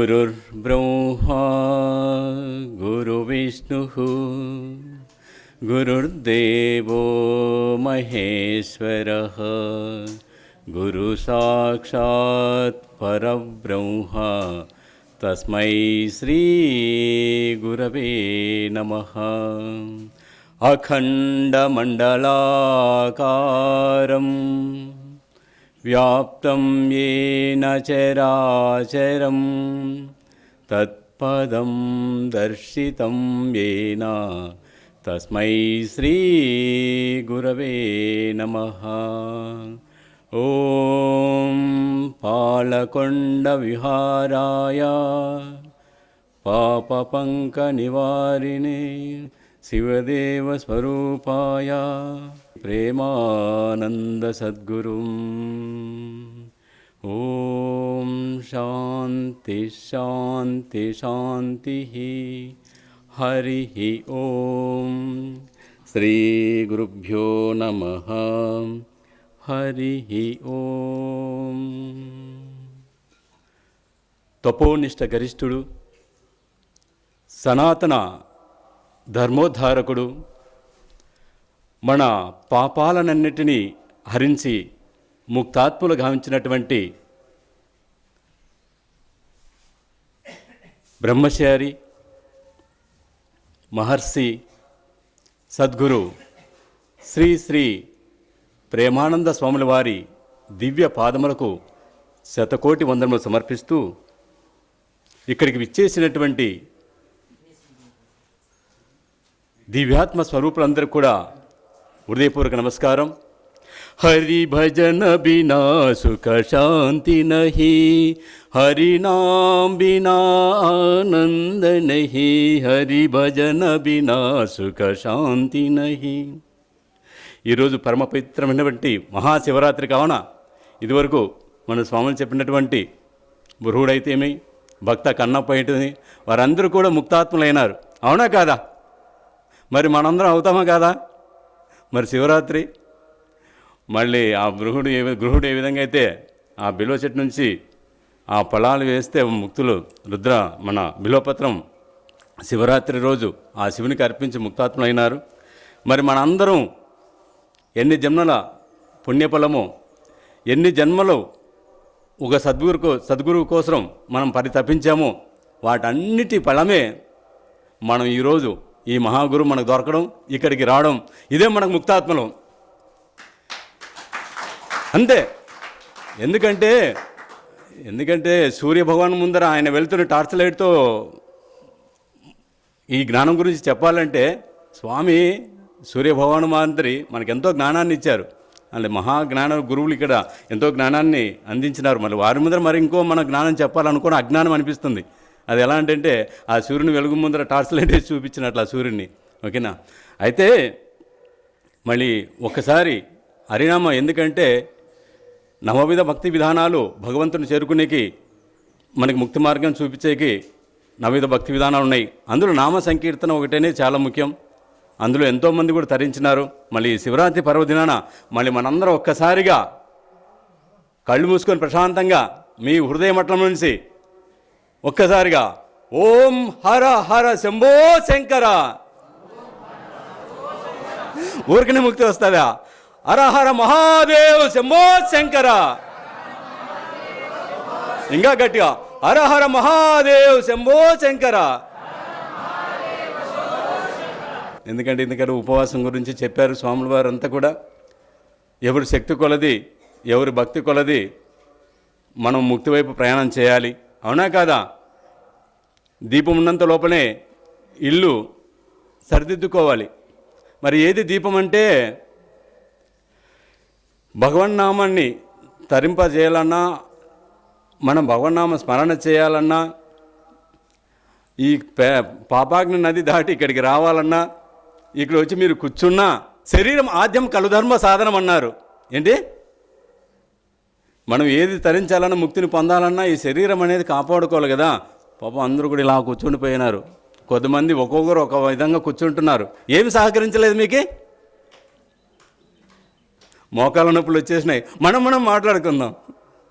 गुरुर्ब्रह्मा गुरुविष्णुः गुरुर्देवो महेश्वरः गुरुसाक्षात् परब्रह्म तस्मै श्री गुरवे नमः। अखण्डमण्डलाकारं व्याप्तं येन चराचरं तत्पदं दर्शितं येन तस्मै श्री गुरवे नमः। ॐ पालकोण्डविहाराय पापपङ्कनिवारिणे शिवदेवस्वरूपाय प्रेमानन्दसद्गुरुम्। ॐ शान्ति शान्ति शान्तिः। हरिः ॐ श्रीगुरुभ्यो नमः। हरिः ॐ। తపోనిష్ట గరిష్ఠుడు, సనాతన ధర్మోద్ధారకుడు, మన పాపాలనన్నిటినీ హరించి ముక్తాత్ములు గావించినటువంటి బ్రహ్మచారి మహర్షి సద్గురు శ్రీ శ్రీ ప్రేమానంద స్వాముల వారి దివ్య పాదములకు శతకోటి వందనములు సమర్పిస్తూ ఇక్కడికి విచ్చేసినటువంటి దివ్యాత్మ స్వరూపులందరూ కూడా హృదయపూర్వక నమస్కారం। హరి భజన బినా సుఖ శాంతి నహి, హరి నామ్ బినా ఆనంద నహి, హరి భజన బినా సుఖ శాంతి నహి। ఈరోజు పరమ పవిత్రమైనటువంటి మహాశివరాత్రి కావున ఇదివరకు మన స్వాములు చెప్పినటువంటి బురువుడైతేమి, భక్త కన్నప్ప ఏంటిది, వారందరూ కూడా ముక్తాత్ములైనారు, అవునా కాదా? మరి అవుతామా కాదా? మరి శివరాత్రి మళ్ళీ ఆ గృహుడు ఏ విధంగా అయితే ఆ బిల్వ చెట్టు నుంచి ఆ ఫలాలు వేస్తే ముక్తులు మన బిల్వపత్రం శివరాత్రి రోజు ఆ శివునికి అర్పించి ముక్తాత్ములైనారు। మరి మనందరం ఎన్ని జన్మల పుణ్యఫలమో, ఎన్ని జన్మలు ఒక సద్గురువు కోసం మనం పరితపించామో వాటన్నిటి ఫలమే మనం ఈరోజు ఈ మహాగురువు మనకు దొరకడం, ఇక్కడికి రావడం, ఇదే మనకు ముక్తాత్మలం అంతే। ఎందుకంటే సూర్యభగవాన్ ముందర ఆయన వెళ్తున్న టార్చ్ లైట్తో ఈ జ్ఞానం గురించి చెప్పాలంటే స్వామి సూర్యభగవాను మాదిరి మనకెంతో జ్ఞానాన్ని ఇచ్చారు, అంటే మహాజ్ఞాన గురువులు ఇక్కడ ఎంతో జ్ఞానాన్ని అందించినారు। మళ్ళీ వారి ముందర మరి ఇంకో మన జ్ఞానం చెప్పాలనుకోని అజ్ఞానం అనిపిస్తుంది। అది ఎలా అంటే ఆ సూర్యుని వెలుగు ముందర టార్చ్ లైట్ వేసి చూపించినట్లు ఆ సూర్యుని, ఓకేనా? అయితే మళ్ళీ ఒక్కసారి హరినామ, ఎందుకంటే నవవిధ భక్తి విధానాలు భగవంతుని చేరుకునేకి మనకి ముక్తి మార్గం చూపించేకి నవవిధ భక్తి విధానాలు ఉన్నాయి। అందులో నామ సంకీర్తన ఒకటేనే చాలా ముఖ్యం, అందులో ఎంతోమంది కూడా తరించినారు। మళ్ళీ శివరాత్రి పర్వదినాన మళ్ళీ మనందరం ఒక్కసారిగా కళ్ళు మూసుకొని ప్రశాంతంగా మీ హృదయ మట్లం నుంచి ఒక్కసారిగా ఓం హర హర శంభో శంకర, ఊరికనే ముక్తి వస్తుందా? హర హర మహాదేవ్ శంభో శంకర, ఇంకా గట్టిగా హర హర మహాదేవ్ శంభో శంకర। ఎందుకంటే ఉపవాసం గురించి చెప్పారు స్వాముల వారు అంతా కూడా। ఎవరి శక్తి కొలది, ఎవరి భక్తి కొలది మనం ముక్తి వైపు ప్రయాణం చేయాలి, అవునా కాదా? దీపం ఉన్నంత లోపలే ఇల్లు సరిదిద్దుకోవాలి। మరి ఏది దీపం అంటే భగవన్నామాన్ని తరింపజేయాలన్నా, మనం భగవన్నామ స్మరణ చేయాలన్నా, ఈ పాపాగ్ని నది దాటి ఇక్కడికి రావాలన్నా, ఇక్కడ వచ్చి మీరు కూర్చున్నా శరీరం ఆద్యం కలుధర్మ సాధనం అన్నారు। ఏంటి? మనం ఏది తరించాలన్నా, ముక్తిని పొందాలన్నా ఈ శరీరం అనేది కాపాడుకోవాలి కదా। పాపం అందరూ కూడా ఇలా కూర్చుని పోయినారు, కొద్దిమంది ఒక్కొక్కరు ఒక విధంగా కూర్చుంటున్నారు। ఏమి సహకరించలేదు మీకు? మోకాళ్ళ నొప్పులు వచ్చేసినాయి, మనం మాట్లాడుకుందాం।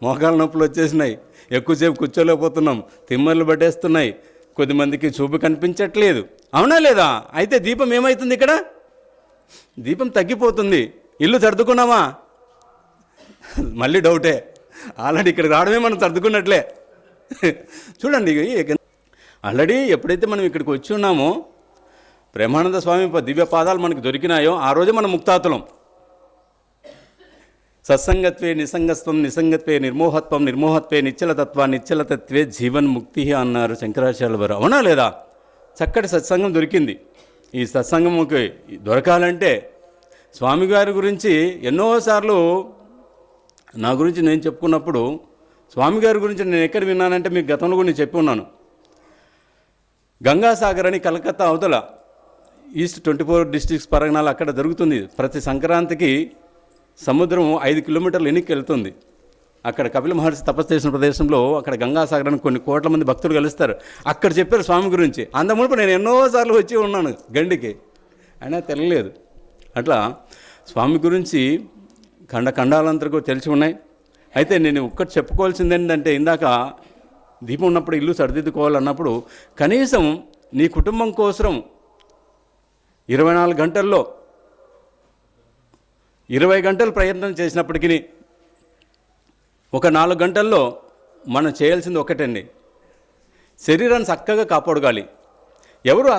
మోకాళ్ళ నొప్పులు వచ్చేసినాయి, ఎక్కువసేపు కూర్చోలేకపోతున్నాం, తిమ్మర్లు పట్టేస్తున్నాయి, కొద్దిమందికి చూపు కనిపించట్లేదు. అవునా లేదా? అయితే దీపం ఏమవుతుంది? ఇక్కడ దీపం తగ్గిపోతుంది. ఇల్లు సర్దుకున్నామా? మళ్ళీ డౌటే. ఆల్రెడీ ఇక్కడ రావడమే మనం సర్దుకున్నట్లే. చూడండి, ఆల్రెడీ ఎప్పుడైతే మనం ఇక్కడికి వచ్చి ఉన్నామో, ప్రేమానంద స్వామి దివ్య పాదాలు మనకు దొరికినాయో ఆ రోజే మనం ముక్తాతులం. సత్సంగత్వే నిసంగత్వం, నిసంగత్వే నిర్మోహత్వం, నిర్మోహత్వే నిశ్చలతత్వ, నిశ్చలతత్వే జీవన్ ముక్తి అన్నారు శంకరాచార్యుల వారు. అవునా లేదా? చక్కటి సత్సంగం దొరికింది. ఈ సత్సంగంకి దొరకాలంటే స్వామి గారి గురించి ఎన్నోసార్లు నా గురించి నేను చెప్పుకున్నప్పుడు, స్వామి గారి గురించి నేను ఎక్కడ విన్నానంటే మీకు గతంలో కూడా నేను చెప్పి ఉన్నాను. గంగాసాగర్ అని కలకత్తా అవతల ఈస్ట్ 24 డిస్ట్రిక్ట్స్ పరగణాలు అక్కడ జరుగుతుంది. ప్రతి సంక్రాంతికి సముద్రం 5 కిలోమీటర్లు ఎన్నిక వెళ్తుంది. అక్కడ కపిల మహర్షి తపస్సు చేసిన ప్రదేశంలో అక్కడ గంగాసాగర్ అని కొన్ని కోట్ల మంది భక్తులు కలుస్తారు. అక్కడ చెప్పారు స్వామి గురించి. అంతమునుపు నేను ఎన్నోసార్లు వచ్చి ఉన్నాను గండికి, అయినా తెలియలేదు. అట్లా స్వామి గురించి ఖండాలంతరకు తెలిసి ఉన్నాయి. అయితే నేను ఒక్కటి చెప్పుకోవాల్సింది ఏంటంటే, ఇందాక దీపం ఉన్నప్పుడు ఇల్లు సరిదిద్దుకోవాలన్నప్పుడు కనీసం నీ కుటుంబం కోసం 24 గంటల్లో 20 గంటలు ప్రయత్నం చేసినప్పటికీ ఒక 4 గంటల్లో మనం చేయాల్సింది ఒకటండి, శరీరాన్ని చక్కగా కాపాడుకోవాలి. ఎవరు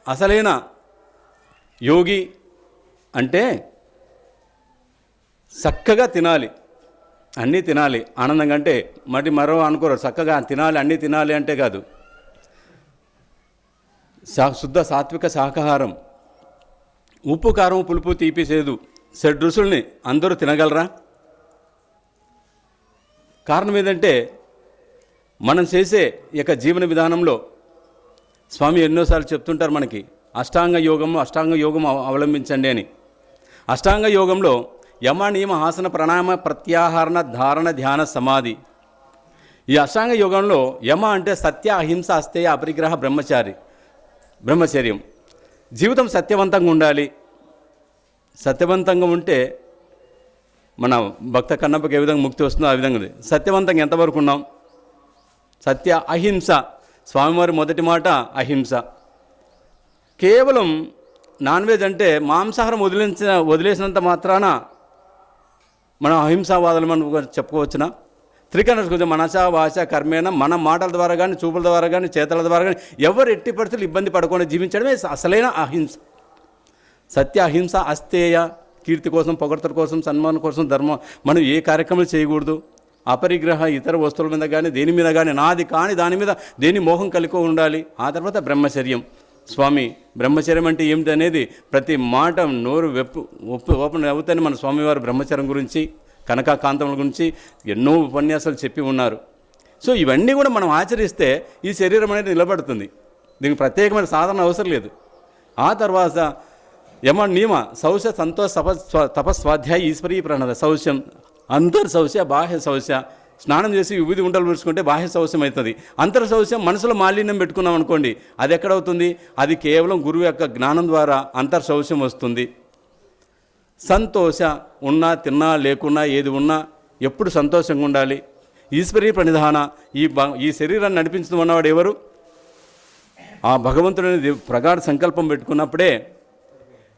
అసలైన యోగి అంటే చక్కగా తినాలి, అన్నీ తినాలి ఆనందంగా. అంటే మరో అనుకోరు, చక్కగా తినాలి అన్నీ తినాలి అంటే కాదు. శుద్ధ సాత్విక శాకాహారం, ఉప్పు కారం పులుపు తీపి చేదు షడ్రుచుల్ని అందరూ తినగలరా? కారణం ఏదంటే మనం చేసే ఇక జీవన విధానంలో స్వామి ఎన్నోసార్లు చెప్తుంటారు మనకి, అష్టాంగ యోగం అవలంబించండి అని. అష్టాంగ యోగంలో యమ నియమ ఆసన ప్రాణాయామ ప్రత్యాహరణ ధారణ ధ్యాన సమాధి. ఈ అష్టాంగ యోగంలో యమ అంటే సత్య అహింస అస్తేయ అపరిగ్రహ బ్రహ్మచర్యం. జీవితం సత్యవంతంగా ఉండాలి. సత్యవంతంగా ఉంటే మన భక్త కన్నప్పకి ఏ విధంగా ముక్తి వస్తుందో ఆ విధంగా ఉంది. సత్యవంతంగా ఎంతవరకు ఉన్నాం? సత్య అహింస. స్వామివారి మొదటి మాట అహింస. కేవలం నాన్ వెజ్ అంటే మాంసాహారం వదిలేసినంత మాత్రాన మనం అహింసావాదులు మనం చెప్పుకోవచ్చునా? త్రికరణ కొంచెం మనస వాచ కర్మేణ, మన మాటల ద్వారా కానీ చూపుల ద్వారా కానీ చేతల ద్వారా కానీ ఎవరు ఎట్టి పరిస్థితులు ఇబ్బంది పడకుండా జీవించడమే అసలైన అహింస. సత్య అహింస అస్తేయ. కీర్తి కోసం, పొగడ్తల కోసం, సన్మానం కోసం ధర్మం మనం ఏ కార్యక్రమాలు చేయకూడదు. అపరిగ్రహ ఇతర వస్తువుల మీద కానీ దేని మీద కానీ నాది కానీ దాని మీద దేని మోహం కలిగి ఉండాలి. ఆ తర్వాత బ్రహ్మచర్యం. స్వామి బ్రహ్మచర్యం అంటే ఏమిటి అనేది ప్రతి మాట నోరు ఓపెన్ అవుతాయని మన స్వామివారు బ్రహ్మచర్యం గురించి, కనకాకాంతముల గురించి ఎన్నో ఉపన్యాసాలు చెప్పి ఉన్నారు. సో ఇవన్నీ కూడా మనం ఆచరిస్తే ఈ శరీరం అనేది నిలబడుతుంది. దీనికి ప్రత్యేకమైన సాధన అవసరం లేదు. ఆ తర్వాత నియమ శౌచ సంతోష తపస్వాధ్యాయ ఈశ్వరీ ప్రణద. శౌచం అంతర్శౌచ బాహ్య శౌచ. స్నానం చేసి విభూది గుంటలు పూడ్చుకుంటే బాహ్య శౌచం అవుతుంది. అంతర్శౌచం మనసులో మాలిన్యం పెట్టుకున్నాం అనుకోండి, అది ఎక్కడవుతుంది? అది కేవలం గురువు యొక్క జ్ఞానం ద్వారా అంతర్శౌచం వస్తుంది. సంతోష ఉన్నా తిన్నా లేకున్నా ఏది ఉన్నా ఎప్పుడు సంతోషంగా ఉండాలి. ఈశ్వరీ ప్రణిధాన. ఈ శరీరాన్ని నడిపించడం ఉన్నవాడు ఎవరు? ఆ భగవంతుడిని ప్రగాఢ సంకల్పం పెట్టుకున్నప్పుడే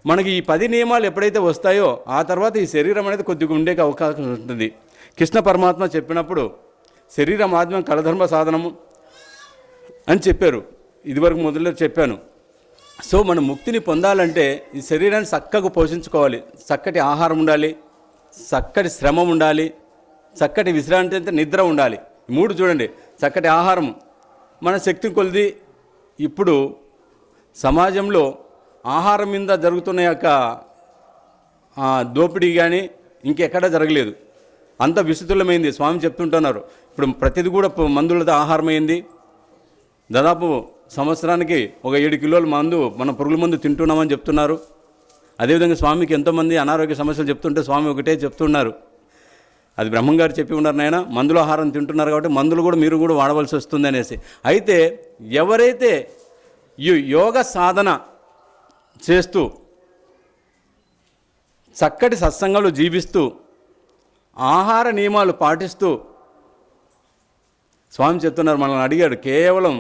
మనకి ఈ 10 నియమాలు ఎప్పుడైతే వస్తాయో ఆ తర్వాత ఈ శరీరం అనేది కొద్దిగా ఉండే అవకాశం ఉంటుంది. కృష్ణ పరమాత్మ చెప్పినప్పుడు శరీర మాధ్యమం కలధర్మ సాధనము అని చెప్పారు. ఇదివరకు మొదలు చెప్పాను. సో మనం ముక్తిని పొందాలంటే ఈ శరీరాన్ని చక్కగా పోషించుకోవాలి. చక్కటి ఆహారం ఉండాలి, చక్కటి శ్రమ ఉండాలి, చక్కటి విశ్రాంతి అంటే నిద్ర ఉండాలి. 3 చూడండి. చక్కటి ఆహారం మన శక్తి కొలిది. ఇప్పుడు సమాజంలో ఆహారం మీద జరుగుతున్న యొక్క దోపిడీ కానీ ఇంకెక్కడా జరగలేదు. అంత విస్తృతమైంది. స్వామి చెప్తుంటున్నారు ఇప్పుడు ప్రతిది కూడా మందులతో ఆహారమైంది. దాదాపు సంవత్సరానికి ఒక 7 కిలోల మందు మనం పురుగుల మందు తింటున్నామని చెప్తున్నారు. అదేవిధంగా స్వామికి ఎంతోమంది అనారోగ్య సమస్యలు చెప్తుంటే స్వామి ఒకటే చెప్తున్నారు, అది బ్రహ్మంగారు చెప్పి ఉన్నారు, నాయన మందుల ఆహారం తింటున్నారు కాబట్టి మందులు కూడా మీరు కూడా వాడవలసి వస్తుంది అనేసి. అయితే ఎవరైతే ఈ యోగ సాధన చేస్తూ చక్కటి సత్సంగాలు జీవిస్తూ ఆహార నియమాలు పాటిస్తూ స్వామి చెప్తున్నారు, మనల్ని అడిగాడు, కేవలం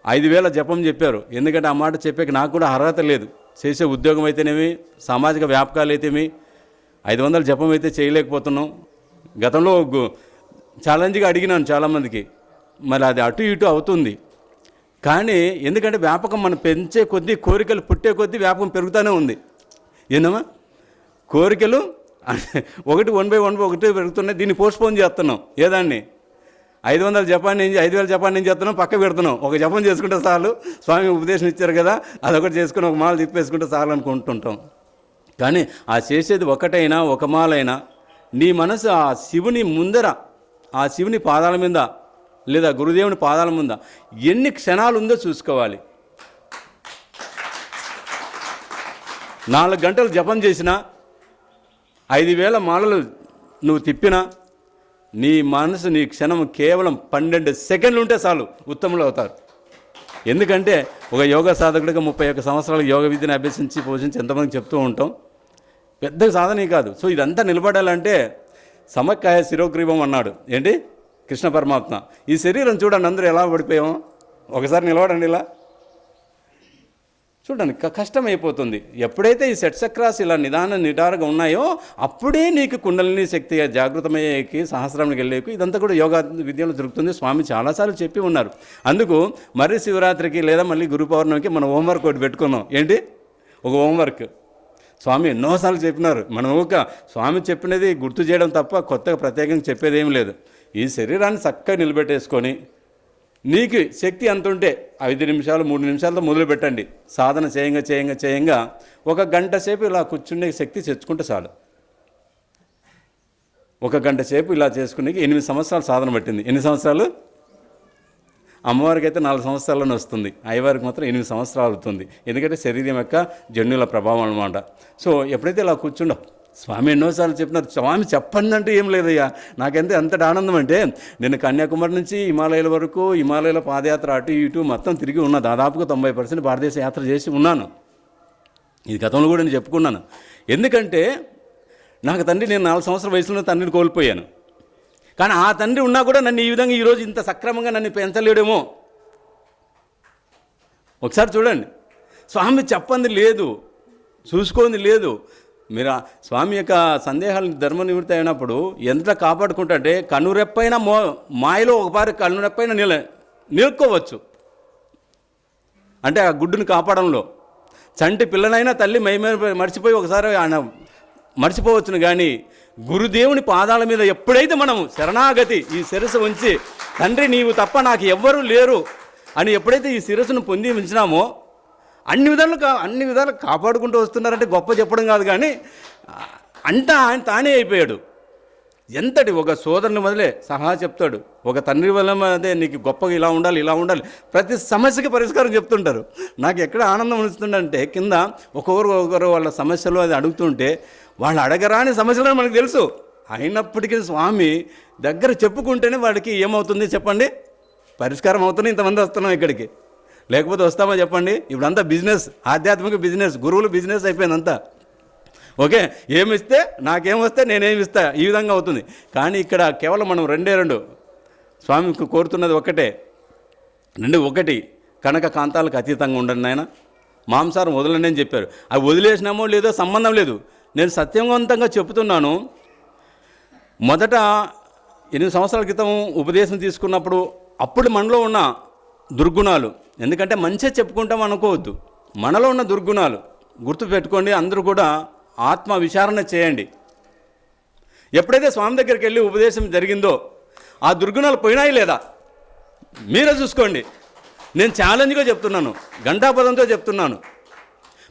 5,000 జపం చెప్పారు. ఎందుకంటే ఆ మాట చెప్పాక నాకు కూడా అర్హత లేదు. చేసే ఉద్యోగం అయితేనేమి, సామాజిక వ్యాపకాలు అయితేమి, 500 జపం అయితే చేయలేకపోతున్నాం. గతంలో ఛాలెంజ్గా అడిగినాను చాలామందికి, మరి అది అటు ఇటు అవుతుంది. కానీ ఎందుకంటే వ్యాపకం మనం పెంచే కొద్దీ, కోరికలు పుట్టే కొద్దీ వ్యాపకం పెరుగుతూనే ఉంది. ఏందమ్మా, కోరికలు 1/1 పెరుగుతున్నాయి. దీన్ని పోస్ట్పోన్ చేస్తున్నాం. ఏదాన్ని 500 జపాన్ని 5,000 జపాన్ని ఏం చేస్తున్నాం, పక్క పెడుతున్నాం. ఒక జపం చేసుకుంటే చాలు, స్వామి ఉపదేశం ఇచ్చారు కదా, అదొకటి చేసుకుని ఒక మాల తిప్పేసుకుంటే చాలు అనుకుంటుంటాం. కానీ ఆ చేసేది ఒకటైనా, ఒక మాలైనా, నీ మనసు ఆ శివుని ముందర, ఆ శివుని పాదాల మీద లేదా గురుదేవుని పాదాల ముంద ఎన్ని క్షణాలు ఉందో చూసుకోవాలి. 4 గంటలు జపం చేసినా, 5,000 మాలలు నువ్వు తిప్పినా, నీ మనసు, నీ క్షణం కేవలం 12 సెకండ్లు ఉంటే చాలు, ఉత్తములు అవుతారు. ఎందుకంటే ఒక యోగా సాధకుడిగా 31 సంవత్సరాలు యోగ విద్యను అభ్యసించి పోషించి ఎంతమందికి చెప్తూ ఉంటాం, పెద్ద సాధనే కాదు. సో ఇదంతా నిలబడాలంటే సమకాయ శిరోగ్రీవం అన్నాడు. ఏంటి? కృష్ణ పరమాత్మ. ఈ శరీరం చూడండి, అందరూ ఎలా పడిపోయామో. ఒకసారి నిలబడండి, ఇలా చూడండి, కష్టమైపోతుంది. ఎప్పుడైతే ఈ సెట్ చక్రాస్ ఇలా నిటారుగా ఉన్నాయో అప్పుడే నీకు కుండలిని శక్తి జాగృతమయ్యేకి, సహస్రానికి వెళ్ళేకి, ఇదంతా కూడా యోగా విద్యలో దొరుకుతుంది. స్వామి చాలాసార్లు చెప్పి ఉన్నారు. అందుకు మరి శివరాత్రికి లేదా మళ్ళీ గురు పౌర్ణమికి మనం హోంవర్క్ ఒకటి పెట్టుకున్నాం. ఏంటి? ఒక హోంవర్క్. స్వామి ఎన్నోసార్లు చెప్పినారు. మనం ఒక స్వామి చెప్పినది గుర్తు చేయడం తప్ప కొత్తగా ప్రత్యేకంగా చెప్పేది ఏం లేదు. ఈ శరీరాన్ని చక్కగా నిలబెట్టేసుకొని, నీకు శక్తి ఎంత ఉంటే 5 నిమిషాలు 3 నిమిషాలతో మొదలు పెట్టండి. సాధన చేయంగా 1 గంట సేపు ఇలా కూర్చునే శక్తి తెచ్చుకుంటే చాలు. 1 గంట సేపు ఇలా చేసుకునే 8 సంవత్సరాలు సాధన పట్టింది. ఎన్ని సంవత్సరాలు? అమ్మవారికి అయితే 4 సంవత్సరాల్లోనే వస్తుంది, అయ్యవారికి మాత్రం 8 సంవత్సరాలు అవుతుంది. ఎందుకంటే శరీరం యొక్క జన్యుల ప్రభావం అనమాట. సో ఎప్పుడైతే ఇలా కూర్చుండో, స్వామి ఎన్నోసార్లు చెప్పినారు. స్వామి చెప్పండి అంటే ఏం లేదయ్యా, నాకెంత ఎంతటి ఆనందం అంటే, నేను కన్యాకుమారి నుంచి హిమాలయాల వరకు, హిమాలయాల పాదయాత్ర అటు ఇటు మొత్తం తిరిగి ఉన్నా. దాదాపుగా 90% భారతదేశ యాత్ర చేసి ఉన్నాను. ఇది గతంలో కూడా నేను చెప్పుకున్నాను. ఎందుకంటే నాకు తండ్రి, నేను 4 సంవత్సరాల వయసులో తండ్రిని కోల్పోయాను. కానీ ఆ తండ్రి ఉన్నా కూడా నన్ను ఈ విధంగా ఈరోజు ఇంత సక్రమంగా నన్ను పెంచలేడేమో. ఒకసారి చూడండి, స్వామి చెప్పంది లేదు, చూసుకుంది లేదు. మీరు స్వామి యొక్క సందేహాలను ధర్మ నివృత్తి అయినప్పుడు ఎంత కాపాడుకుంటే, కనురెప్పైన మాయలో ఒకసారి కనురెప్పైన నిలుక్కోవచ్చు. అంటే ఆ గుడ్డుని కాపాడంలో చంటి పిల్లనైనా తల్లి మర్చిపోయి ఒకసారి ఆయన మర్చిపోవచ్చును. కానీ గురుదేవుని పాదాల మీద ఎప్పుడైతే మనము శరణాగతి, ఈ శిరస్సు ఉంచి, తండ్రి నీవు తప్ప నాకు ఎవ్వరూ లేరు అని ఎప్పుడైతే ఈ శిరస్సును పొంది ఉంచినామో, అన్ని విధాలు కాపాడుకుంటూ వస్తున్నారంటే గొప్ప చెప్పడం కాదు, కానీ అంతా ఆయన తానే అయిపోయాడు. ఎంతటి ఒక సోదరుని మొదలే సహా చెప్తాడు, ఒక తండ్రి వల్ల అదే నీకు గొప్పగా ఇలా ఉండాలి, ప్రతి సమస్యకి పరిష్కారం చెప్తుంటారు. నాకు ఎక్కడ ఆనందం అనిపిస్తుందంటే, కింద ఒకరు వాళ్ళ సమస్యలు అది అడుగుతుంటే, వాళ్ళు అడగరాని సమస్యలు మనకు తెలుసు. అయినప్పటికీ స్వామి దగ్గర చెప్పుకుంటేనే వాడికి ఏమవుతుంది చెప్పండి? పరిష్కారం అవుతుంది. ఇంతమంది వస్తున్నాం ఇక్కడికి, లేకపోతే వస్తామా చెప్పండి? ఇప్పుడంతా బిజినెస్, ఆధ్యాత్మిక బిజినెస్, గురువులు బిజినెస్ అయిపోయిందంతా. ఓకే, ఏమిస్తే నాకేమొస్తే నేనేమిస్తా, ఈ విధంగా అవుతుంది. కానీ ఇక్కడ కేవలం మనం 2 స్వామికి కోరుతున్నది ఒకటే, 1 కనక కాంతాలకు అతీతంగా ఉండండి నాయన, మాంసారం వదలండి అని చెప్పారు. అవి వదిలేసినామో లేదో సంబంధం లేదు. నేను సత్యవంతంగా చెప్తున్నాను. మొదట 8 సంవత్సరాల క్రితం ఉపదేశం తీసుకున్నప్పుడు అప్పుడు మనలో ఉన్న దుర్గుణాలు, ఎందుకంటే మంచిగా చెప్పుకుంటాం అనుకోవద్దు, మనలో ఉన్న దుర్గుణాలు గుర్తుపెట్టుకోండి. అందరూ కూడా ఆత్మ విచారణ చేయండి. ఎప్పుడైతే స్వామి దగ్గరికి వెళ్ళి ఉపదేశం జరిగిందో ఆ దుర్గుణాలు పోయినాయి లేదా మీరే చూసుకోండి. నేను ఛాలెంజ్గా చెప్తున్నాను, గంటాపదంతో చెప్తున్నాను.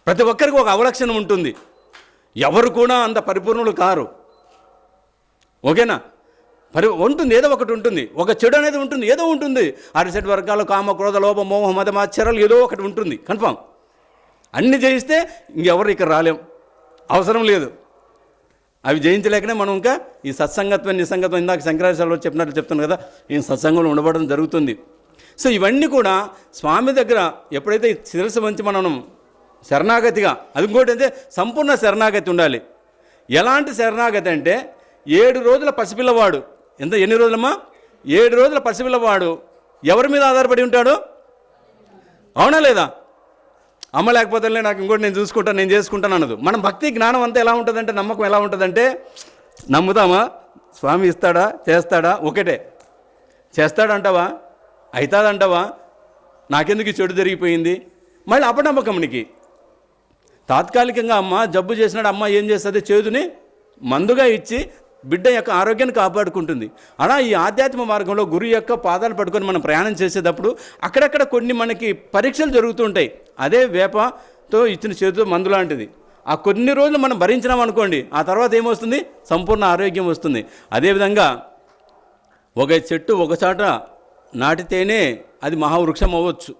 ప్రతి ఒక్కరికి ఒక అవలక్షణం ఉంటుంది, ఎవరు కూడా అంత పరిపూర్ణులు కారు. ఓకేనా? ఉంటుంది, ఏదో ఒకటి ఉంటుంది, ఒక చెడు అనేది ఉంటుంది, ఏదో ఉంటుంది. 6 వర్గాలు, కామ క్రోధ లోభ మోహ మద మాత్సర్యాలు ఏదో ఒకటి ఉంటుంది, కన్ఫామ్. అన్ని జయిస్తే ఇంకెవరు ఇక్కడ రాలేం, అవసరం లేదు. అవి జయించలేకనే మనం ఇంకా ఈ సత్సంగత్వం నిసంగత్వం, ఇందాక శంకరాచార్యులు చెప్పినట్టు చెప్తున్నాను కదా, ఈ సత్సంగంలో ఉండబడడం జరుగుతుంది. సో ఇవన్నీ కూడా స్వామి దగ్గర ఎప్పుడైతే శిరస్సు వంచి మనం శరణాగతిగా, అది ఇంకోటి అంటే సంపూర్ణ శరణాగతి ఉండాలి. ఎలాంటి శరణాగతి అంటే 7 రోజుల పసిపిల్లవాడు, ఎన్ని రోజులమ్మా? 7 రోజుల పసిపిల్లవాడు ఎవరి మీద ఆధారపడి ఉంటాడు? అవునా లేదా? అమ్మ లేకపోతే నాకు ఇంకోటి నేను చూసుకుంటాను, నేను చేసుకుంటాను అన్నది. మన భక్తి జ్ఞానం అంతా ఎలా ఉంటుందంటే, నమ్మకం ఎలా ఉంటుందంటే, నమ్ముతామా? స్వామి ఇస్తాడా, చేస్తాడా, ఒకటే. చేస్తాడంటావా, అవుతాదంటావా, నాకెందుకు ఈ చెడు జరిగిపోయింది, మళ్ళీ అపనమ్మకంనికి. తాత్కాలికంగా అమ్మ జబ్బు చేసినాడు, అమ్మ ఏం చేస్తుంది, చేదుని మందుగా ఇచ్చి బిడ్డ యొక్క ఆరోగ్యాన్ని కాపాడుకుంటుంది. అలా ఈ ఆధ్యాత్మిక మార్గంలో గురువు యొక్క పాదాలు పట్టుకొని మనం ప్రయాణం చేసేటప్పుడు అక్కడక్కడ కొన్ని మనకి పరీక్షలు జరుగుతూ ఉంటాయి. అదే వేపతో ఇచ్చిన చేతితో మందు లాంటిది. ఆ కొన్ని రోజులు మనం భరించినాం అనుకోండి, ఆ తర్వాత ఏమొస్తుంది? సంపూర్ణ ఆరోగ్యం వస్తుంది. అదేవిధంగా ఒక చెట్టు ఒకచాట నాటితేనే అది మహావృక్షం అవ్వచ్చు.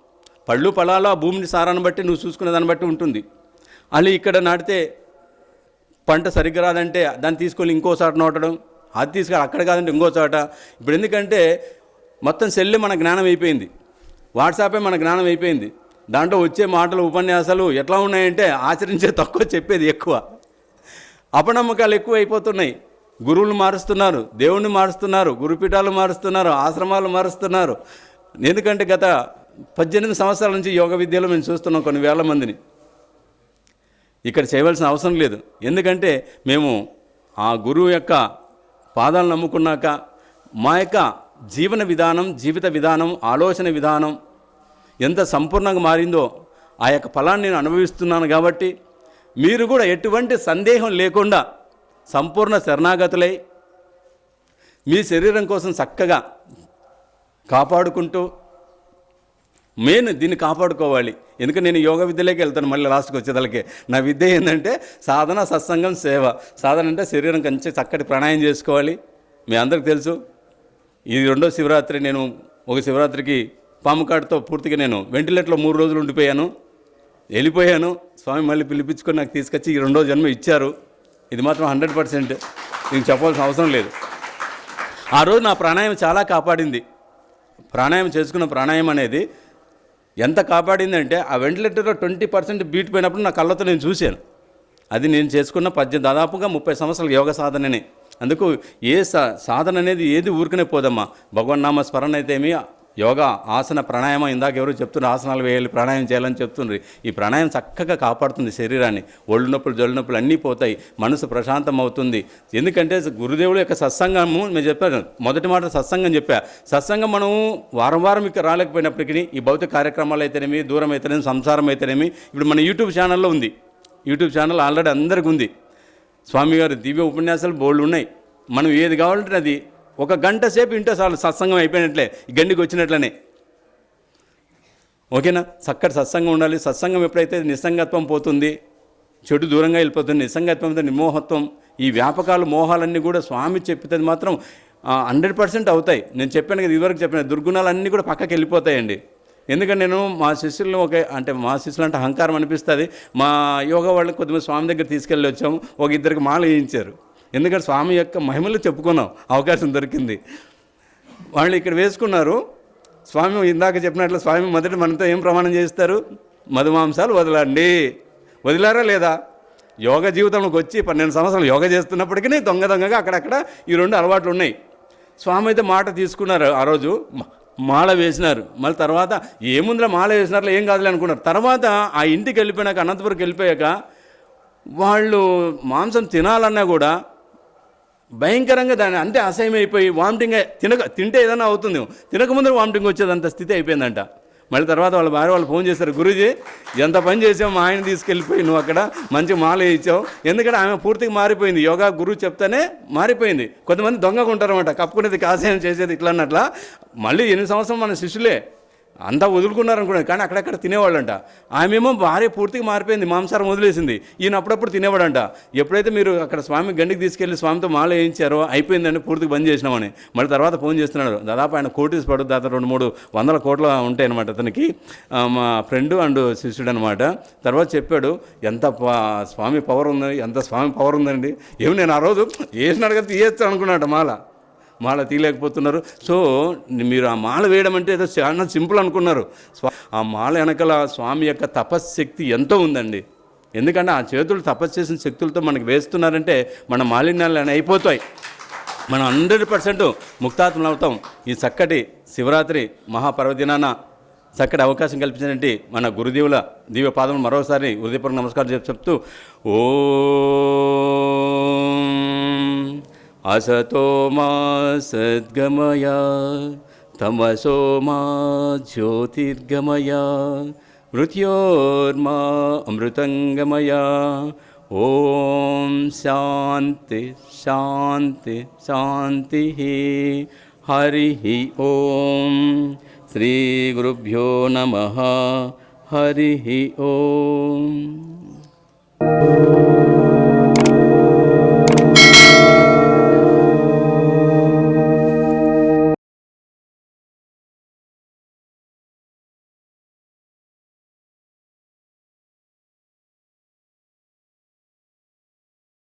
పళ్ళు ఫలాలు ఆ భూమిని సారాన్ని బట్టి నువ్వు చూసుకునే దాన్ని బట్టి ఉంటుంది. అలా ఇక్కడ నాటితే పంట సరిగ్గా రాదంటే దాన్ని తీసుకొని ఇంకో చోట నాటడం, అది తీసుకొని అక్కడ కాదంటే ఇంకో చోట. ఇప్పుడు ఎందుకంటే మొత్తం సెల్లే మన జ్ఞానం అయిపోయింది, వాట్సాపే మన జ్ఞానం అయిపోయింది. దాంట్లో వచ్చే మాటలు ఉపన్యాసాలు ఎట్లా ఉన్నాయంటే ఆచరించే తక్కువ, చెప్పేది ఎక్కువ. అపనమ్మకాలు ఎక్కువ అయిపోతున్నాయి. గురువులు మారుస్తున్నారు, దేవుణ్ణి మారుస్తున్నారు, గురుపీఠాలు మారుస్తున్నారు, ఆశ్రమాలు మారుస్తున్నారు. ఎందుకంటే గత 18 సంవత్సరాల నుంచి యోగ విద్యలో మేము చూస్తున్నాం కొన్ని వేల మందిని. ఇక్కడ చేయవలసిన అవసరం లేదు. ఎందుకంటే మేము ఆ గురువు యొక్క పాదాలు నమ్ముకున్నాక మా యొక్క జీవన విధానం, జీవిత విధానం, ఆలోచన విధానం ఎంత సంపూర్ణంగా మారిందో ఆ యొక్క ఫలాన్ని నేను అనుభవిస్తున్నాను. కాబట్టి మీరు కూడా ఎటువంటి సందేహం లేకుండా సంపూర్ణ శరణాగతులై మీ శరీరం కోసం చక్కగా కాపాడుకుంటూ మెయిన్ దీన్ని కాపాడుకోవాలి. ఎందుకంటే నేను యోగ విద్యలోకి వెళ్తాను మళ్ళీ లాస్ట్కి వచ్చేదలకే. నా విద్య ఏంటంటే సాధన, సత్సంగం, సేవ. సాధన అంటే శరీరం కొంచెం చక్కటి ప్రాణాయం చేసుకోవాలి. మీ అందరికి తెలుసు, ఇది 2వ శివరాత్రి. నేను ఒక శివరాత్రికి పాముకాడుతో పూర్తిగా నేను వెంటిలేటర్లో 3 రోజులు ఉండిపోయాను, వెళ్ళిపోయాను. స్వామి మళ్ళీ పిలిపించుకొని నాకు తీసుకొచ్చి ఈ 2వ జన్మ ఇచ్చారు. ఇది మాత్రం 100% నేను చెప్పాల్సిన అవసరం లేదు. ఆ రోజు నా ప్రాణాయామం చాలా కాపాడింది. ప్రాణాయామం చేసుకున్న ప్రాణాయామం అనేది ఎంత కాపాడిందంటే ఆ వెంటిలేటర్లో 20% బీట్ పోయినప్పుడు నా కళ్ళతో నేను చూశాను. అది నేను చేసుకున్న దాదాపుగా 30 సంవత్సరాల యోగ సాధననే. అందుకు ఏ సాధన అనేది ఏది ఊరికనే పోదమ్మా. భగవన్నామ స్మరణ అయితే ఏమి, యోగా, ఆసన, ప్రాణాయామం. ఇందాక ఎవరు చెప్తున్నారు ఆసనాలు వేయాలి, ప్రాణాయామం చేయాలని చెప్తున్నారు. ఈ ప్రాణాయామం చక్కగా కాపాడుతుంది శరీరాన్ని. ఒళ్ళు నొప్పులు, జొల్లు నొప్పులు అన్నీ పోతాయి, మనసు ప్రశాంతం అవుతుంది. ఎందుకంటే గురుదేవుడు యొక్క సత్సంగము నేను చెప్పాను, మొదటి మాట సత్సంగం చెప్పా. సత్సంగం మనం వారం వారం ఇక్కడ రాలేకపోయినప్పటికీ ఈ భౌతిక కార్యక్రమాలు అయితేనేమి, దూరం అయితేనేమి, సంసారం అయితేనేమి, ఇప్పుడు మన యూట్యూబ్ ఛానల్లో ఉంది. యూట్యూబ్ ఛానల్ ఆల్రెడీ అందరికీ ఉంది. స్వామివారి దివ్య ఉపన్యాసాలు బోల్డ్ ఉన్నాయి. మనం ఏది కావాలంటే అది 1 గంట సేపు ఇంటే చాలు, సత్సంగం అయిపోయినట్లే, గండికి వచ్చినట్లనే. ఓకేనా? చక్కటి సత్సంగం ఉండాలి. సత్సంగం ఎప్పుడైతే నిస్సంగత్వం పోతుంది, చెడు దూరంగా వెళ్ళిపోతుంది, నిస్సంగత్వంతో నిర్మోహత్వం, ఈ వ్యాపకాలు, మోహాలన్నీ కూడా స్వామి చెప్పితే మాత్రం 100% అవుతాయి. నేను చెప్పాను కదా, ఇదివరకు చెప్పిన దుర్గుణాలన్నీ కూడా పక్కకి వెళ్ళిపోతాయండి. ఎందుకంటే నేను మా శిష్యులను మా శిష్యులు అంటే అహంకారం అనిపిస్తుంది. మా యోగా వాళ్ళకి కొద్దిమంది స్వామి దగ్గర తీసుకెళ్ళి వచ్చాము. 2 మాల వేయించారు. ఎందుకంటే స్వామి యొక్క మహిమలు చెప్పుకున్నాం, అవకాశం దొరికింది. వాళ్ళు ఇక్కడ వేసుకున్నారు. స్వామి ఇందాక చెప్పినట్లు స్వామి మొదట మనతో ఏం ప్రమాణం చేస్తారు? మధుమాంసాలు వదలండి. వదిలారా లేదా? యోగ జీవితంలోకి వచ్చి 12 సంవత్సరాలు యోగ చేస్తున్నప్పటికీ దొంగగా అక్కడక్కడ ఈ 2 అలవాట్లు ఉన్నాయి. స్వామి అయితే మాట తీసుకున్నారు. ఆ రోజు మాల వేసినారు. మళ్ళీ తర్వాత ఏముందిలో మాల వేసినారు, ఏం కాదులే అనుకున్నారు. తర్వాత ఆ ఇంటికి వెళ్ళిపోయినాక, అనంతపురంకి వెళ్ళిపోయాక వాళ్ళు మాంసం తినాలన్నా కూడా భయంకరంగా దాన్ని అంతే అసహ్యం అయిపోయి వామిటింగ్, తింటే ఏదైనా అవుతుంది, తినకముందు వామిటింగ్ వచ్చేదంత స్థితి అయిపోయిందంట. మళ్ళీ తర్వాత వాళ్ళ భార్య వాళ్ళు ఫోన్ చేశారు, గురూజీ ఎంత పని చేసావు, మా ఆయన తీసుకెళ్ళిపోయి నువ్వు అక్కడ మంచి మాల ఇచ్చావు. ఎందుకంటే ఆమె పూర్తిగా మారిపోయింది, యోగా గురువు చెప్తానే మారిపోయింది. కొంతమంది దొంగగా ఉంటారన్నమాట, కప్పుకునేది కాసేయం చేసేది ఇట్లా అన్నట్లా. మళ్ళీ 8 సంవత్సరం మన శిష్యులే అంతా వదులుకున్నారనుకున్నాను, కానీ అక్కడక్కడ తినేవాళ్ళంట. ఆమెమో భార్య పూర్తిగా మారిపోయింది, మాంసారం వదిలేసింది. ఈయన అప్పుడప్పుడు తినేవాడంట. ఎప్పుడైతే మీరు అక్కడ స్వామి గండికి తీసుకెళ్ళి స్వామితో మాల వేయించారో అయిపోయిందండి, పూర్తిగా బంద్ చేసినామని. మళ్ళీ తర్వాత ఫోన్ చేస్తున్నాడు. దాదాపు ఆయన కోటీశ్వరుడు, దాదాపు 200-300 కోట్లు ఉంటాయన్నమాట అతనికి. మా ఫ్రెండు అండ్ శిష్యుడు అనమాట. తర్వాత చెప్పాడు ఎంత స్వామి పవర్ ఉంది, ఎంత స్వామి పవర్ ఉందండి. ఏమి నేను ఆ రోజు వేసినాడు కదా తీయేస్తాను అనుకున్నాడు, మాల తీయలేకపోతున్నారు. సో మీరు ఆ మాల వేయడం అంటే ఏదో చాలా సింపుల్ అనుకున్నారు. ఆ మాల వెనకాల స్వామి యొక్క తపశ్శక్తి ఎంతో ఉందండి. ఎందుకంటే ఆ చేతులు తపస్సు చేసిన శక్తులతో మనకి వేస్తున్నారంటే మన మాలిన్యాలు అయిపోతాయి. మనం 100% ముక్తాత్మలు అవుతాం. ఈ చక్కటి శివరాత్రి మహాపర్వదినాన చక్కటి అవకాశం కల్పించినటువంటి మన గురుదేవుల దివ్య పాదములు మరోసారి హృదయపూర్వక నమస్కారం చెప్తూ ఓం అసతో మా సద్గమయ తమసో మా జ్యోతిర్గమయ మృత్యోర్మా అమృతంగమయ ఓం శాంతి శాంతి శాంతి హరి ఓం శ్రీ గురుభ్యో నమః హరి ఓం.